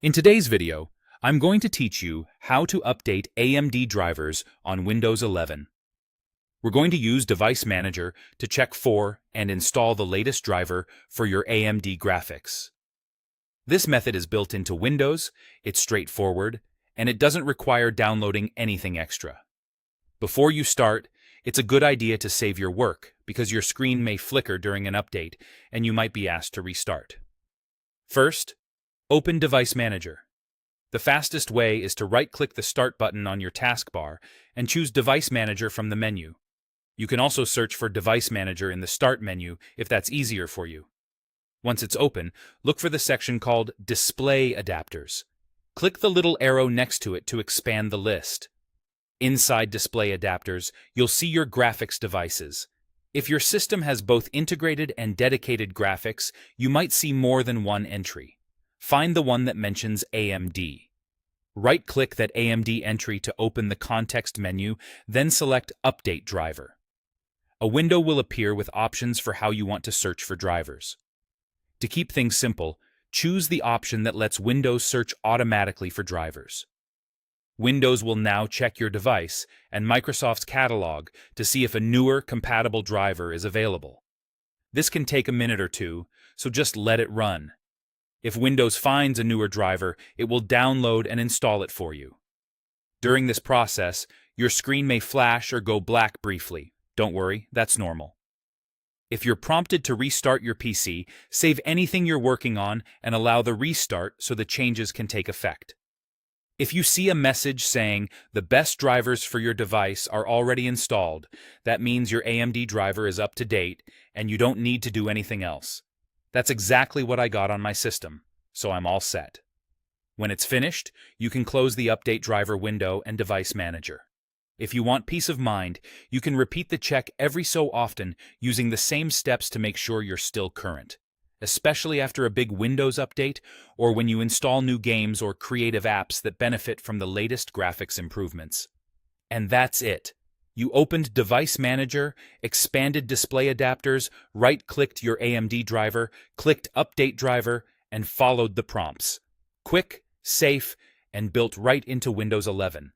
In today's video, I'm going to teach you how to update AMD drivers on Windows 11. We're going to use Device Manager to check for and install the latest driver for your AMD graphics. This method is built into Windows, it's straightforward, and it doesn't require downloading anything extra. Before you start, it's a good idea to save your work because your screen may flicker during an update and you might be asked to restart. First, open Device Manager. The fastest way is to right-click the Start button on your taskbar and choose Device Manager from the menu. You can also search for Device Manager in the Start menu if that's easier for you. Once it's open, look for the section called Display Adapters. Click the little arrow next to it to expand the list. Inside Display Adapters, you'll see your graphics devices. If your system has both integrated and dedicated graphics, you might see more than one entry. Find the one that mentions AMD. Right-click that AMD entry to open the context menu, then select Update Driver. A window will appear with options for how you want to search for drivers. To keep things simple, choose the option that lets Windows search automatically for drivers. Windows will now check your device and Microsoft's catalog to see if a newer, compatible driver is available. This can take a minute or two, so just let it run. If Windows finds a newer driver, it will download and install it for you. During this process, your screen may flash or go black briefly. Don't worry, that's normal. If you're prompted to restart your PC, save anything you're working on and allow the restart so the changes can take effect. If you see a message saying the best drivers for your device are already installed, that means your AMD driver is up to date and you don't need to do anything else. That's exactly what I got on my system, so I'm all set. When it's finished, you can close the Update Driver window and Device Manager. If you want peace of mind, you can repeat the check every so often using the same steps to make sure you're still current, especially after a big Windows update or when you install new games or creative apps that benefit from the latest graphics improvements. And that's it. You opened Device Manager, expanded Display Adapters, right-clicked your AMD driver, clicked Update Driver, and followed the prompts. Quick, safe, and built right into Windows 11.